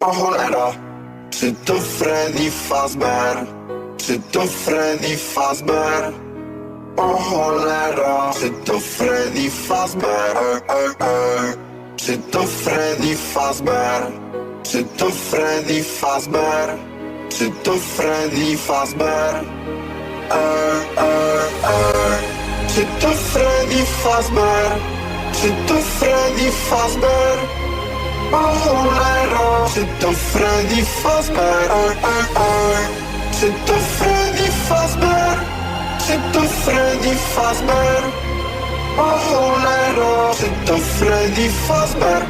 O cholera, czy to Freddy Fazbear? Czy to Freddy Fazbear? O cholera, czy to Freddy Fazbear? Czy to Freddy Fazbear? Czy to Freddy Fazbear? Czy to Freddy Fazbear? Czy to Freddy Fazbear? Czy to Freddy Fazbear? O cholera, czy to Freddy Fazbear? Czy to Freddy Fazbear? Czy to Freddy Fazbear? O cholera, czy to Freddy Fazbear?